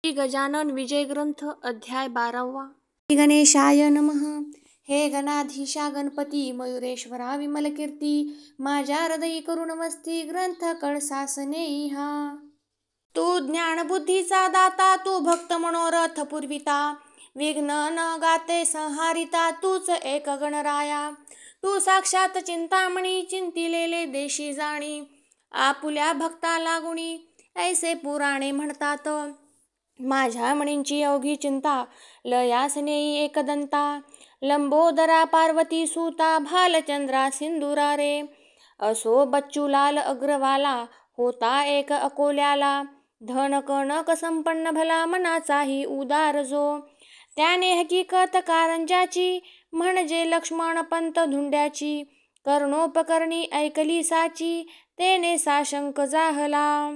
श्री गजानन विजय ग्रंथ अध्याय 12वा। श्री गणेशाय नमः। हे गणाधीशा गणपती मयुरेश्वरा विमल कीर्ती, माझ्या हृदयी करुण मस्ती ग्रंथ कळसासने हा। तू ज्ञान बुद्धीचा दाता, तू भक्त मनोरथ पुरविता, विघ्न न गाते संहारिता, तूच एक गणराया। तू साक्षात चिंतामणी, चिंतिलेले देशी जाणी, आपुल्या भक्ता लागुणी ऐसे पुराणे म्हणतात। माझ्या मणींची अवघी चिंता, लयास नेई एकदंता, लंबोदरा पार्वती सुता, भालचंद्रा सिंदुरा रे। असो बच्चूलाल अग्रवाला, होता एक अकोल्याला, धन कनक संपन्न भला मनाचाही उदार जो। त्याने हकीकत कारंजाची, म्हणजे लक्ष्मण पंत धुंड्याची, कर्णोपकरणी ऐकली साची, तेने साशंक जाहला।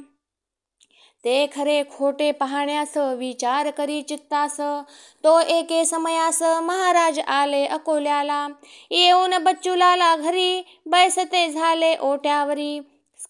ते खरे खोटे पाहण्यास विचार करी चित्तास, तो एके समयास महाराज आले अकोल्याला। येऊन बच्चूलाला घरी, बैसते झाले ओट्यावरी,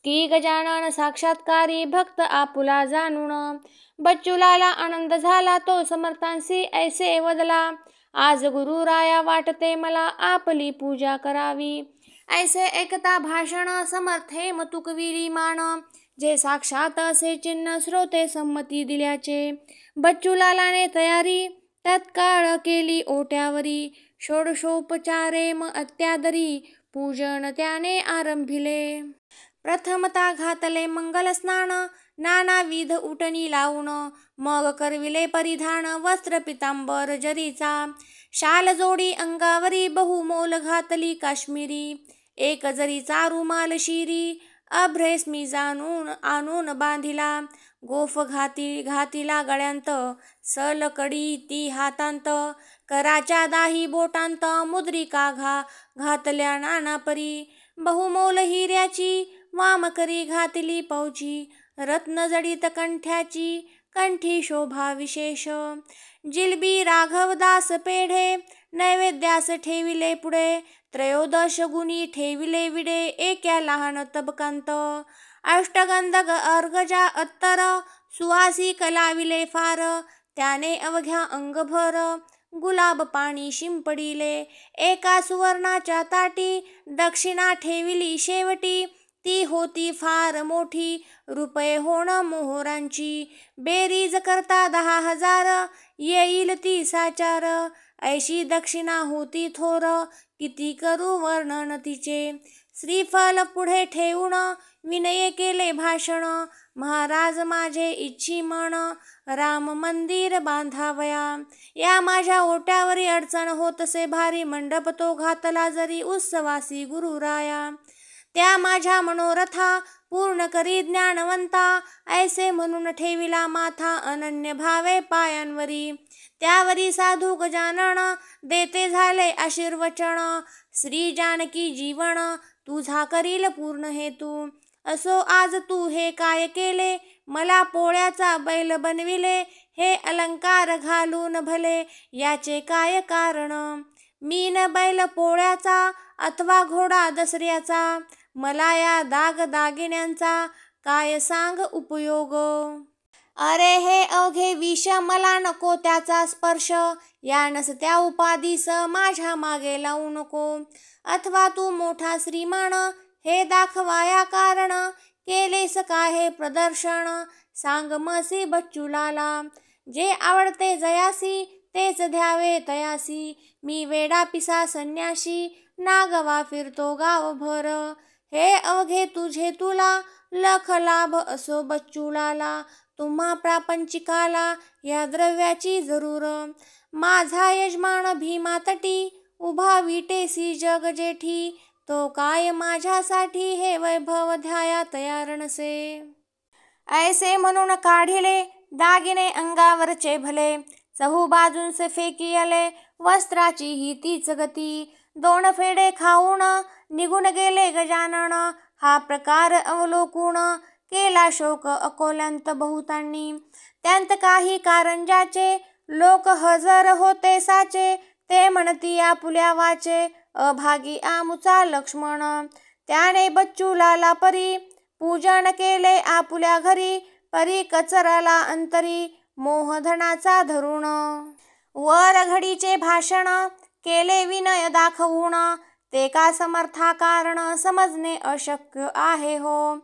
की गजानन साक्षात्कारी भक्त आपुला जाणून। बच्चूलाला आनंद झाला, तो समर्थांसी ऐसे वदला, आज गुरुराया वाटते मला, आपली पूजा करावी। ऐसे ऐकता भाषण समर्थे मतुकविली मान, जे साक्षात असे चिन्ह श्रोते संमती दिल्याचे। बच्चूलालाने तयारी तत्काळ केली ओट्यावरी, षोडशोपचारे अत्यादरी, पूजन त्याने आरंभिले। प्रथमता घातले मंगल स्नान, नानाविध उटणी लावून, मग करविले परिधान वस्त्र पितांबर जरीचा। शाल जोडी अंगावरी बहुमोल घातली काश्मीरी, एक जरीचा रुमाल शिरी, अभ्रेस्मी जाणून आणून बांधिला। गोफ घातिला गळ्यांत, सलकडी ती हातांत, कराच्या दाही बोटांत, मुद्रिका घातल्या नाना परी। बहुमोल हिऱ्याची वामकरी घातली पौची, रत्न जडित कंठ्याची, कंठी शोभा विशेष। जिलबी राघवदास पेढे, नैवेद्यास ठेविले पुढे, त्रयोदश गुणी ठेविले विडे, एक्या लहान तबकांत। अष्टगंधक अर्गजा अत्तर, सुवासिक लाविले फार, त्याने अवघ्या अंगभर, गुलाब पाणी शिंपडिले। एका सुवर्णाच्या ताटी, दक्षिणा ठेविली शेवटी, ती होती फार मोठी, रुपये होण मोहरांची। बेरीज करता 10,000, येईल ती साचार, ऐशी दक्षिणा होती थोर, किती करू वर्णन तिचे। श्रीफल पुढे ठेवून विनय केले भाषण, महाराज माझे इच्छी मन, राम मंदिर बांधावया। या माझ्या ओट्यावरी अडचण होतसे भारी, मंडप तो घातला जरी उत्सवासी गुरुराया। त्या माझ्या मनोरथा पूर्ण करी ज्ञानवंता, ऐसे म्हणून ठेविला माथा अनन्य भावे पायांवरी। त्यावरी साधू गजानन देते झाले आशीर्वचन, श्री जानकी जीवन तुझा करील पूर्ण हेतू। असो आज तू हे काय केले, मला पोळ्याचा बैल बनविले, हे अलंकार घालून भले, याचे काय कारण। मी न बैल पोळ्याचा, अथवा घोडा दसऱ्याचा, मला या दागिन्यांचा काय सांग उपयोग। अरे हे अवघे विष, मला नको त्याचा स्पर्श, या नसत्या उपाधीस माझ्या मागे लावू नको। अथवा तू मोठा श्रीमान, हे दाखवाया कारण, केलेस का हे प्रदर्शन, सांग मसी बच्चूलाला। जे आवडते जयासी, तेच द्यावे तयासी, मी वेडा पिसा संन्याशी, नागवा फिरतो गावभर। हे अवघे तुझे तुला, लख लाभ असो बच्चूलाला, तुम्हा प्रापंचिकाला या द्रव्याची जरूर। माझा यजमान भीमा तटी, उभा विटेसी जग जेठी, तो काय माझ्यासाठी हे वैभव द्याया तयार नसे। ऐसे म्हणून काढिले दागिने अंगावरचे भले, चहूबाजूंस फेकियले वस्त्राची ही तीच गती। 2 फेडे खाऊन निघून गेले गजानन, हा प्रकार अवलोकून केला शोक अकोल्यांत बहुतांनी। त्यांत काही कारंजाचे लोक हजर होते साचे, ते म्हणती आपुल्या वाचे, अभागी आमुचा लक्ष्मण। त्याने बच्चूलाला परी, पूजन केले आपुल्या घरी, परी कचरला अंतरी, मोहधनाचा धरून. वर घडीचे भाषण केले विनय दाखवून, ते का समर्था कारण समजणे अशक्य आहे हो.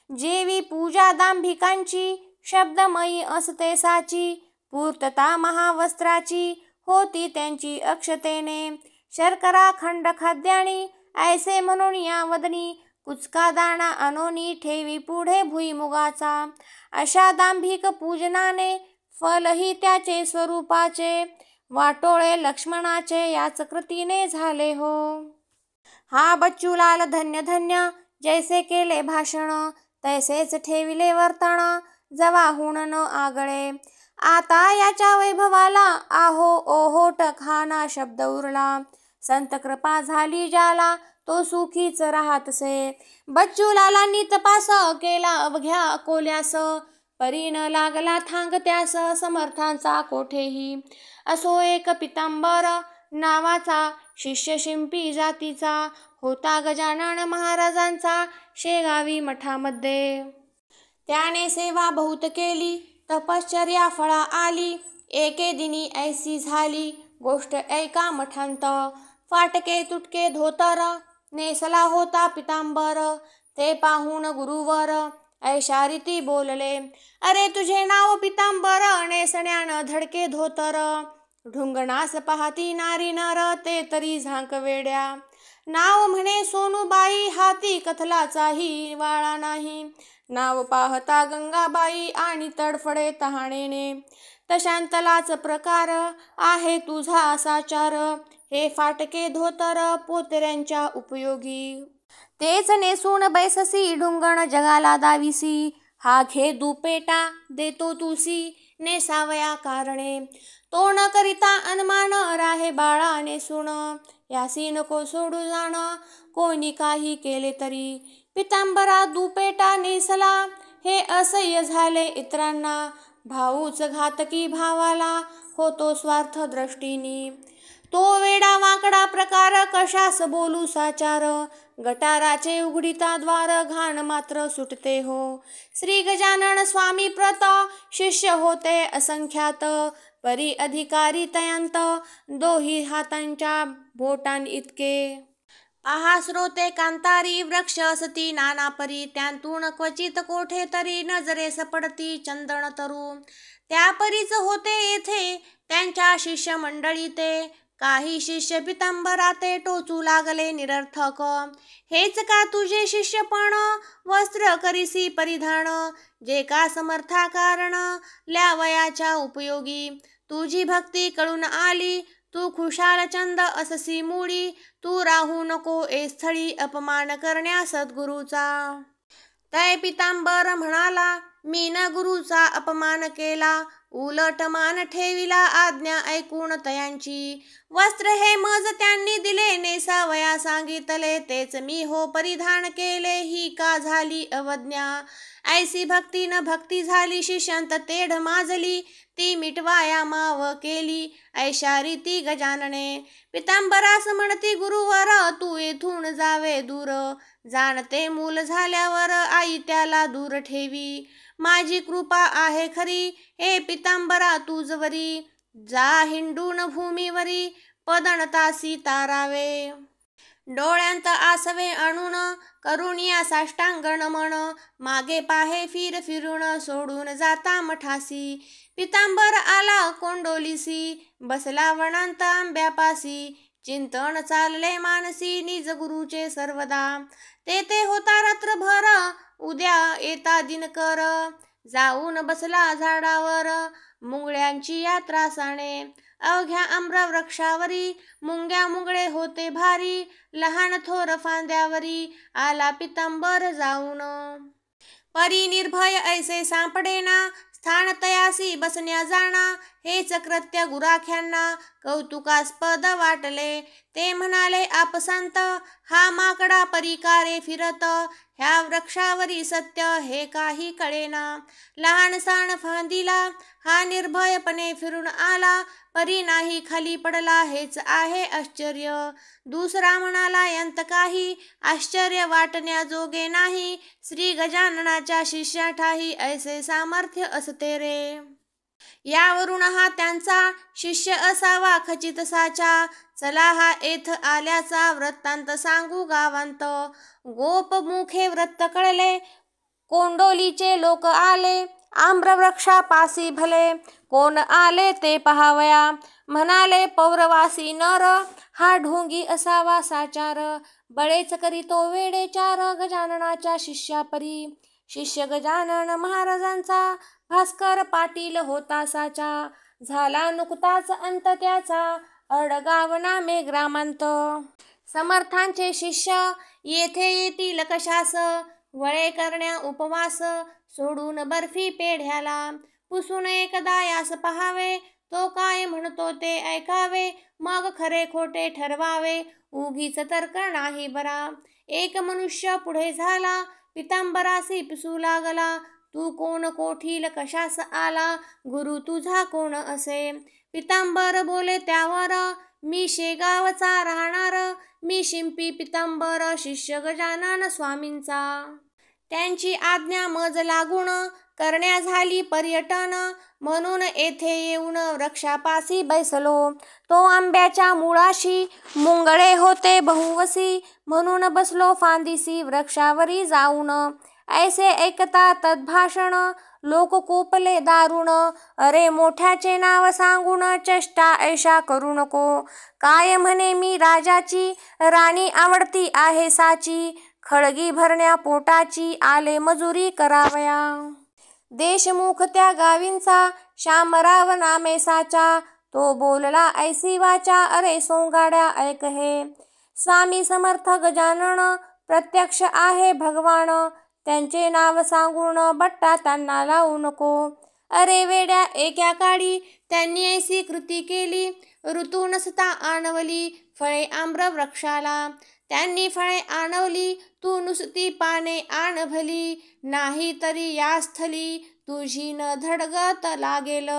जेवी पूजा दांभिकांची शब्दमयी असते साची, पूर्तता महावस्त्राची होती त्यांची अक्षतेने. शर्करा खंड खाद्याणी ऐसे म्हणून या वदनी, कुचका दाणा अनोनी ठेवी पुढे भुईमुगाचा. अशा दांभिक पूजनाने फलही त्याचे स्वरूपाचे, वाटोळे लक्ष्मणाचे याच कृतीने झाले हो. हा बच्चूलाल धन्य धन्य, जैसे केले भाषण तैसेच ठेविले वर्तन, जवाहून न आगळे. आता याच्या वैभवाला आहो ओहोट खाना शब्द उरला, संत कृपा झाली ज्याला तो सुखीच राहतसे. बच्चूलालांनी तपास केला अवघ्या अकोल्यास, परीन लागला थांग त्यास समर्थांचा कोठेही. असो एक पितांबर नावाचा शिष्य शिंपी जातीचा, होता गजानन महाराजांचा शेगावी मठामध्ये. त्याने सेवा बहुत केली तपश्चर्या फळा आली, एके दिनी ऐसी झाली गोष्ट ऐका मठांत. फाटके तुटके धोतर नेसला होता पितांबर, ते पाहून गुरुवर ऐशा रीती बोलले, अरे तुझे नाव पितांबर नेसण्यान धडके धोतर. ढुंगणास पाहती नारी नर ते तरी झांक वेड्या, नाव म्हणे सोनूबाई हाती कथलाचाही वाळा नाही. नाव पाहता गंगाबाई आणि तडफडे तहानेने, तशांतलाच प्रकार आहे तुझा साचार. हे फाटके धोतर पोतऱ्यांच्या उपयोगी, तेच नेसून बैससी ढुंगण जगाला दाविसी. हा घे दुपेटा देतो तुसी नेसावया कारणे, तो न करिता अनमान राहे बाळा नेसून. यासी नको सोडू जाण कोणी काही केले तरी, पितांबरा दुपेटा नेसला हे असह्य झाले इतरांना. भाऊच घातकी भावाला होतो स्वार्थ दृष्टीनी, तो वेडा वाकडा प्रकार कशास बोलू साचार. गटाराचे उघडिता द्वार घाण मात्र सुटते हो. श्री गजानन स्वामी प्रत शिष्य होते असंख्यात, परी अधिकारी तयांत दोही हातांच्या बोटां इतके. आहा श्रोते कांतारी वृक्ष असती नाना परी, त्यांतून क्वचित कोठे तरी नजरेस पडती चंदन तरू. त्या परीच होते येथे त्यांच्या शिष्य मंडळी ते, काही शिष्य पितांबरा ते टोचू लागले निरर्थक. हेच का तुझे शिष्यपण वस्त्र करीसी परिधान, जे का समर्था कारण ल्यावयाच्या उपयोगी. तुझी भक्ती कळून आली तू खुशाल चंद अससी मूडी, तू राहू नको ए स्थळी अपमान करण्या सद्गुरूचा. तै पितांबर म्हणाला मी न गुरुचा अपमान केला, उलट मान ठेविला आज्ञा ऐकून तयांची. वस्त्र हे मज त्यांनी दिले नेसावया सांगितले, तेच मी हो परिधान केले ही का झाली अवज्ञा. ऐसी भक्ती न भक्ती झाली शिष्यांत तेढ माजली, ती मिटवाया माव केली ऐशा रीती गजानने. पितांबरास म्हणती गुरुवर तू येथून जावे दूर, जाणते मूल झाल्यावर आई त्याला दूर ठेवी. माझी कृपा आहे खरी हे पितांबरा तुझवरी, जा हिंडून भूमीवरी पदणतासी तारावे. डोळ्यांत आसवे आणून करून या साष्टांग नमन, मागे पाहे फिर फिरून सोडून जाता मठासी. पितांबर आला कोंडोलीसी बसला वनांत आंब्यापासी, चिंतन चालले मानसी निज गुरुचे सर्वदा. तेथे होता रात्रभर उद्या येता दिनकर, जाऊन बसला झाडावर मुंगळ्यांची यात्रा साणे. अवघ्या आम्र वृक्षावरी मुंग्या मुंगळे होते भारी, लहान थोर फांद्यावरी आला पितांबर जाऊन. परी निर्भय ऐसे सापडेना स्थान तयासी बसण्या जाणा, हेच कृत्य गुराख्यांना कौतुकास्पद वाटले. ते म्हणाले आपसांत हा माकडा परिकारे फिरत, ह्या वृक्षावरी सत्य हे काही कळेना. लहान साण फांदीला हा निर्भयपणे फिरून आला, परी नाही खाली पडला हेच आहे आश्चर्य. दुसरा म्हणाला यंत काही आश्चर्य वाटण्याजोगे नाही, श्री गजाननाच्या शिष्याठाही ऐसे सामर्थ्य असते रे. यावरून हा त्यांचा शिष्य असावा खचित साचा. चला हा येथ आल्याचा वृत्तांत सांगू गावांत. गोपमुखे वृत्त कळले, कोंडोलीचे लोक आले, आम्रवृक्षापासी भले. कोण आले ते पहावया, म्हणाले पौरवासी नर. हा ढोंगी असावा साचार, बळेच करीतो वेडेचार. गजाननाच्या शिष्यापरी शिष्य गजानन महाराजांचा, भास्कर पाटील होता साचा. झाला नुकताच अंत त्याचा, अडगाव नामे ग्रामांत. समर्थांचे शिष्य येथे येतील कशास, वळे करण्या उपवास. सोडून बर्फी पेढ्याला, पुसून एकदा यास पहावे. तो काय म्हणतो ते ऐकावे, मग खरे खोटे ठरवावे. उगीच तर्क नाही बरा. एक मनुष्य पुढे झाला, पितांबरासी पिसू लागला. तू कोण कोठील कशास आला, गुरु तुझा कोण असे. पितांबर बोले त्यावर, मी शेगावचा राहणार. मी शिंपी पितांबर, शिष्य गजानन स्वामींचा. त्यांची आज्ञा मज लागून, करण्या झाली पर्यटन. म्हणून येथे येऊन वृक्षापासी बैसलो. तो आंब्याच्या मुळाशी, मुंगळे होते बहुवसी. म्हणून बसलो फांदीसी, वृक्षावरी जाऊन. ऐसे ऐकता तद्भाषण, लोक कोपले दारुण. अरे मोठ्याचे नाव सांगून, चेष्टा ऐशा करू नको. काय म्हणे मी राजाची, राणी आवडती आहे साची. खळगी भरण्या पोटाची, आले मजुरी करावया. देशमुख त्या गावींचा, शामराव नामे साचा. तो बोलला ऐसी वाचा, अरे सोंगाड्या ऐक हे. स्वामी समर्थ गजानन, प्रत्यक्ष आहे भगवान. त्यांचे नाव सांगून, बट्टा त्यांना लावू नको. अरे वेड्या एका काळी, त्यांनी ऐसी कृती केली. ऋतू नसता आणवली, फळे आम्र वृक्षाला. त्यांनी फळे आणवली, तू नुसती पाने आण भली. नाही तरी या स्थली, तुझी न धडगत लागेल.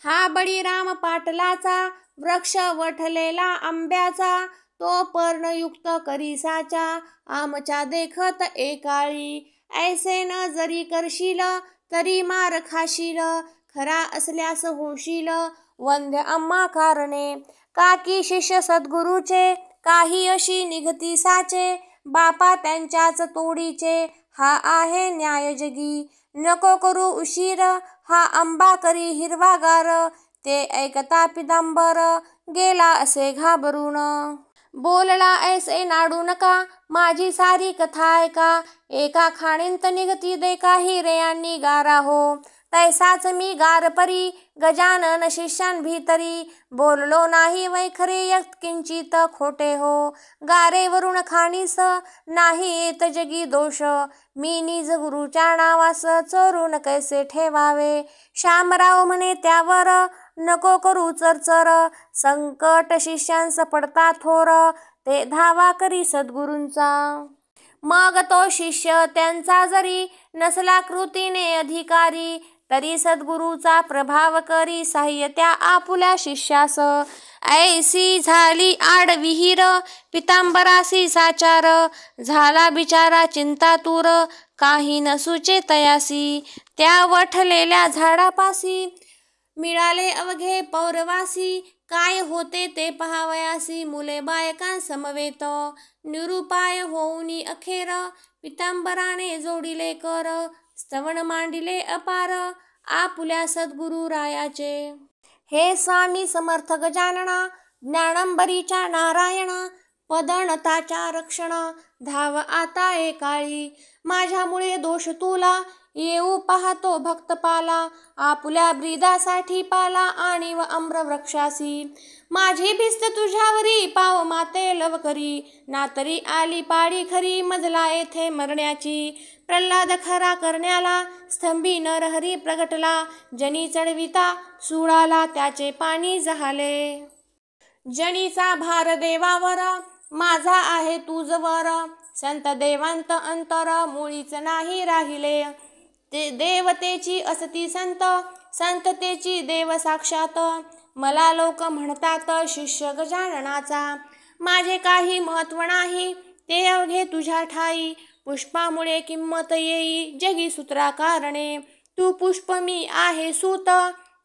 हा बळीराम पाटलाचा, वृक्ष वठलेला आंब्याचा. तो पर्णयुक्त करी साचा, आमच्या देखत एकाळी. ऐसे न जरी करशील, तरी मार खाशील. खरा असल्यास होशील वंद्य आम्हा कारणे. काकी शिष्य सद्गुरूचे, काही अशी निघती साचे. बापा त्यांच्याच तोडीचे, हा आहे न्याय जगी. नको करू उशीर, हा आंबा करी हिरवागार. ते ऐकता पितांबर, गेला असे घाबरून. बोलला ऐसे नाडू नका, माझी सारी कथा ऐका. एका खाणींत निघती दे काही रेयांनी गारा हो. तैसाच मी गार परी, गजानन शिष्यांभीतरी. बोललो नाही वैखरे यत्किंचित खोटे हो. गारेवरून खाणीस, नाही येत जगी दोष. मी निज गुरुच्या नावास, चोरून कैसे ठेवावे. शामराव म्हणे त्यावर, नको करू चरचर. संकट शिष्यांस पडता थोर, ते धावा करी सद्गुरूंचा. मग तो शिष्य त्यांचा जरी, नसला कृतीने अधिकारी. तरी सद्गुरूचा प्रभाव करी, साह्य त्या आपुल्या शिष्यास. ऐसी झाली आड विहीर, पितांबरासी साचार. झाला बिचारा चिंतातूर, काही न सुचे तयासी. त्या वठलेल्या झाडापासी, मिळाले अवघे पौरवासी. काय होते ते पहावयासी, मुले बायकां समवेत. निरुपाय होऊनी अखेर, पितांबराने जोडिले कर. स्तवन मांडिले अपार, आपुल्या सद्गुरु रायाचे. हे स्वामी समर्थ गजानना, ज्ञानंबरीच्या नारायणा. पदनताच्या रक्षणा, धाव आता एकाळी. माझ्यामुळे दोष तुला, येऊ पाहतो भक्तपाला. आपुल्या ब्रीदासाठी पाला, आणि व आम्रवृक्षासी. माझी भिस्त तुझ्यावरी, पाव माते लवकरी. ना तरी आली पाळी खरी, मजला येथे मरण्याची. प्रल्हाद खरा करण्याला, स्तंभी नरहरी प्रगटला. जनी चढविता सुळाला, त्याचे पाणी जहाले. जनीचा भार देवावर, माझा आहे तुझवर. संत देवांत अंतर, मुळीच नाही राहिले. ते देवतेची असती संत, संततेची देव साक्षात. मला लोक म्हणतात शिष्य गजाननाचा. माझे काही महत्व नाही, ते अवघे तुझ्या ठाई. पुष्पामुळे किंमत येई, जगी सूत्रा कारणे. तू पुष्प मी आहे सूत,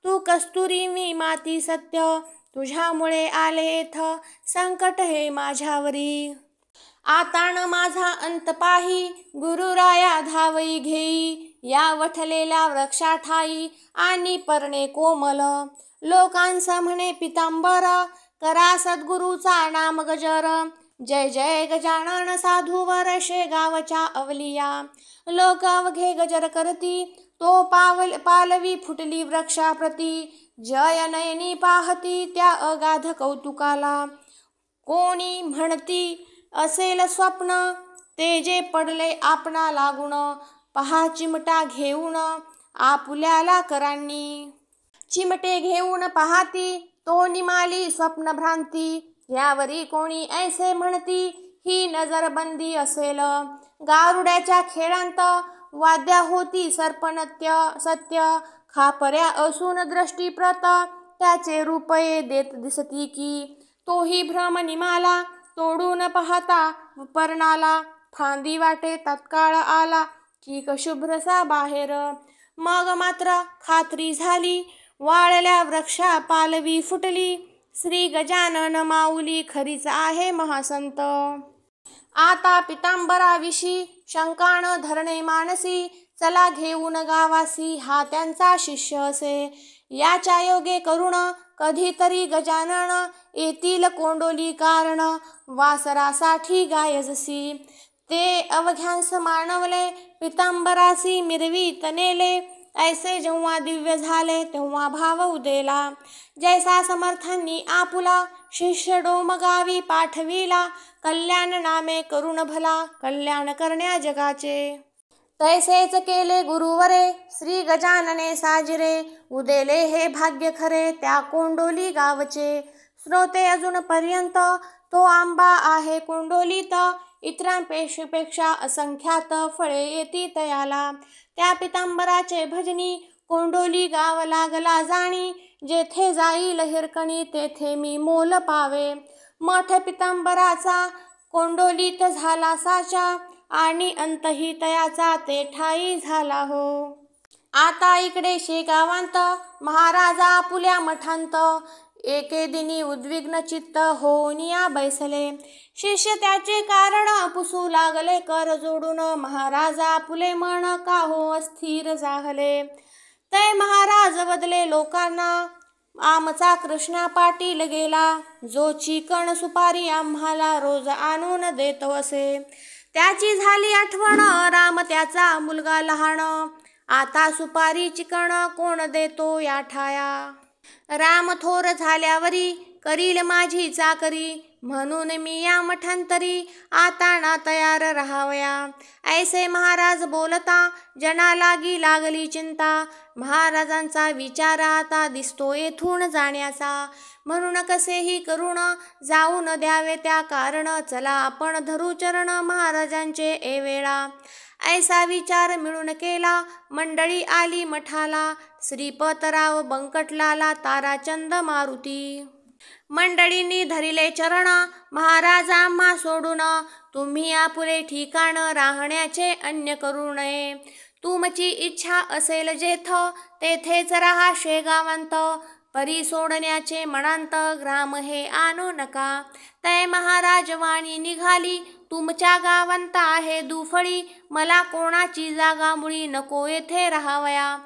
तू कस्तुरी मी माती सत्य, तुझ्यामुळे आले येथ संकट हे माझ्यावरी. आता न माझा अंत पाही, गुरुराया धावई घेई, या वठलेल्या वृक्षा ठाई आणि पर्णे कोमल. लोकांचा म्हणे पितांबर, करा सद्गुरूचा नाम गजर, जय जय गजानन साधूवर शेगावच्या अवलिया. लोक अवघे गजर करती, तो पालवी फुटली वृक्षाप्रती, जय नयनी पाहती त्या अगाध कौतुकाला. कोणी म्हणती असेल स्वप्न, ते जे पडले आपणा लागून, पहा चिमटा घेऊन आपुल्याला करांनी. चिमटे घेऊन पाहाती, तो निमाली स्वप्न भ्रांती, यावरी कोणी ऐसे म्हणती, ही नजरबंदी असेल. गारुड्याच्या खेळांत वाद्या होती सर्पनत्य सत्य, खापर्या असून दृष्टीप्रत त्याचे रूपये देत दिसती की. तोही भ्रम निमाला, तोडून पाहता पर्णाला, फांदी वाटे तत्काळ आला चीक शुभ्रसा बाहेर. मग मात्र खात्री झाली, वाळल्या वृक्षा पालवी फुटली, श्री गजानन माऊली खरीच आहे महासंत. आता पितांबराविषयी शंका न धरणे मानसी, चला घेऊन गावासी हा त्यांचा शिष्य असे. याच्या योगे करुण कधीतरी गजानन, येतील कोंडोली कारण, वासरासाठी गाय जशी. ते अवघ्यांस मानवले, पितांबरासी मिरवीत नेले, ऐसे जेव्हा दिव्य झाले तेव्हा भाव उदेला. जैसा समर्थांनी आपुला शिष्य डोमगावी पाठविला, कल्याण नामे करुण भला कल्याण करण्या जगाचे. तैसेच केले गुरुवरे श्री गजानने साजिरे, उदेले हे भाग्य खरे त्या कोंडोली गावचे. श्रोते अजूनपर्यंत तो आंबा आहे कोंडोलीत, इतरांपेक्षा असंख्यात फळे येती तयाला. त्या पितांबराचे भजनी कोंडोली गाव लागला जाणी, जेथे जाईल हिरकणी तेथे मी मोल पावे. मठ पितांबराचा कोंडोलीत झाला साचा, आणि अंतही तयाचा ते ठाई झाला हो. आता इकडे शेगावांत महाराजा आपुल्या मठांत, एके दिनी उद्विग्न चित्त होऊनिया बैसले. शिष्य त्याचे कारण पुसू लागले कर जोडून, महाराजा आपुले मन का हो अस्थिर जाहले. तै महाराज बदले लोकांना, आमचा कृष्णा पाटील गेला, जो चिकण सुपारी आम्हाला रोज आणून देतो असे. त्याची झाली आठवण, राम त्याचा मुलगा लहान, आता सुपारी चिकण कोण देतो या ठाया. राम थोर झाल्यावरी करील माझी चाकरी, म्हणून मी या मठांतरी आता ना तयार राहावया. ऐसे महाराज बोलता जना लागली चिंता, महाराजांचा विचार आता दिसतो येथून जाण्याचा. म्हणून कसेही करून जाऊन द्यावे त्या कारण, चला आपण धरू चरण महाराजांचे एवेळा. ऐसा विचार मिळून केला मंडळी आली मठाला, श्रीपतराव बंकटलाला ताराचंद मारुती. मंडळींनी धरिले चरण महाराज आम्हा सोडून, तुम्ही आपुले ठिकाण राहण्याचे अन्य करू नये. तुमची इच्छा असेल जेथ तेथेच राहा शेगावांत, परी सोडण्याचे मनांत ग्राम हे आणू नका. तै महाराज वाणी निघाली तुमच्या गावांत आहे दुफळी, मला कोणाची जागा मुळी नको येथे राहावया.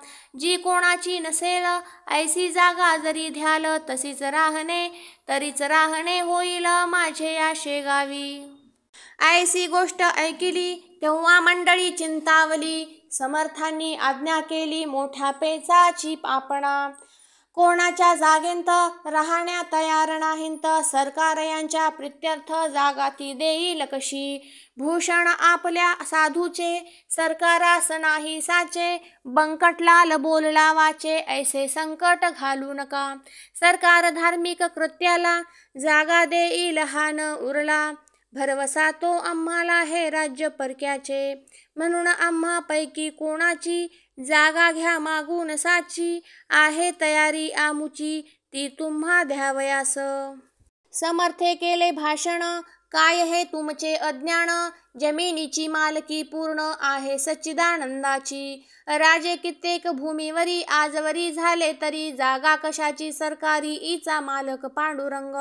जी कोणाची नसेल ऐसी जागा जरी द्याल, तरीच राहणे होईल माझे या शेगावी. ऐसी गोष्ट ऐकिली तेव्हा मंडळी चिंतावली, समर्थांनी आज्ञा केली मोठ्या पेचाची आपणा. कोणाच्या जागेंत राहण्या तयार नाहींत, सरकार यांच्या प्रित्यर्थ जागा ती देईल कशी. भूषण आपल्या साधूचे सरकारास नाही साचे, बंकटलाल बोलला वाचे ऐसे संकट घालू नका. सरकार धार्मिक कृत्याला जागा देईल हा न उरला, भरवसा तो आम्हाला हे राज्य परक्याचे. म्हणून आम्हापैकी कोणाची जागा घ्या मागून साची, आहे तयारी आमुची ती तुम्हा द्यावयास. समर्थे केले भाषण, काय हे तुमचे अज्ञान. जमिनीची मालकी पूर्ण आहे सच्चिदानंदाची. राजे कित्येक भूमीवरी आजवरी झाले तरी, जागा कशाची सरकारी ईचा मालक पांडुरंग.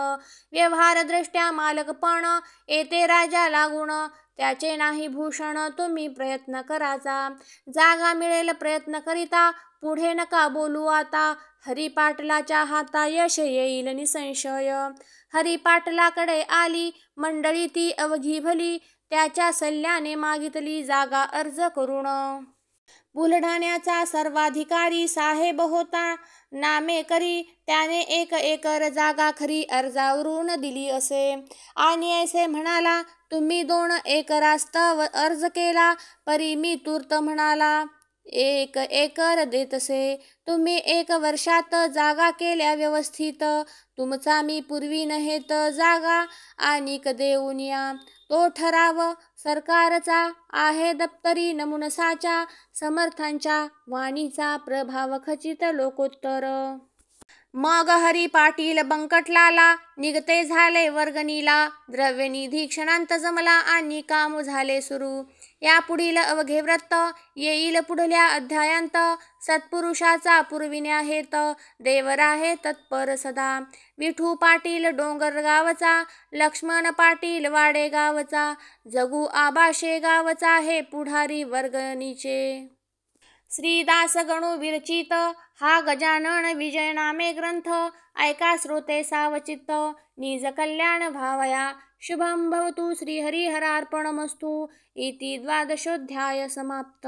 व्यवहारदृष्ट्या मालकपण येते राजा लागून, त्याचे नाही भूषण तुम्ही प्रयत्न कराचा. जागा मिळेल प्रयत्न करिता, पुढे नका बोलू आता. हरिपाटलाच्या हाता यश येईल निसंशय. हरिपाटलाकडे आली मंडळी ती अवघी भली, त्याच्या सल्ल्याने मागितली जागा अर्ज करून. बुलढाण्याचा सर्वाधिकारी साहेब होता नामे करी, त्याने 1 एकर जागा खरी अर्जावरून दिली असे. आणि ऐसे म्हणाला, तुम्ही 2 एकरास्तव अर्ज केला, परी मी तूर्त म्हणाला 1 एकर देतसे. तुम्ही 1 वर्षात जागा केल्या व्यवस्थित, तुमचा मी पूर्वी नहेत जागा आणिक देऊन या. तो ठराव सरकारचा आहे दप्तरी नमुनसाच्या, समर्थांच्या वाणीचा प्रभाव खचित लोकोत्तर. मग हरी पाटील बंकटलाला निघते झाले वर्गणीला. द्रव्यनिधी क्षणांत जमला आणि काम झाले सुरू. यापुढील अवघे व्रत येईल पुढल्या अध्यायांत. सत्पुरुषाचा पुरविण्या हेत देव राहे तत्पर सदा. विठू पाटील डोंगरगावचा, लक्ष्मण पाटील वाडेगावचा, जगू आबा शेगावचा हे पुढारी वर्गणीचे. श्रीदास गणू विरचित हा गजानन विजय नामे ग्रंथ. ऐका श्रोते सावचित्त, निज कल्याण भावया. शुभं भवतु. श्रीहरिहरार्पणमस्तु. इति 12ोऽध्याय समाप्त.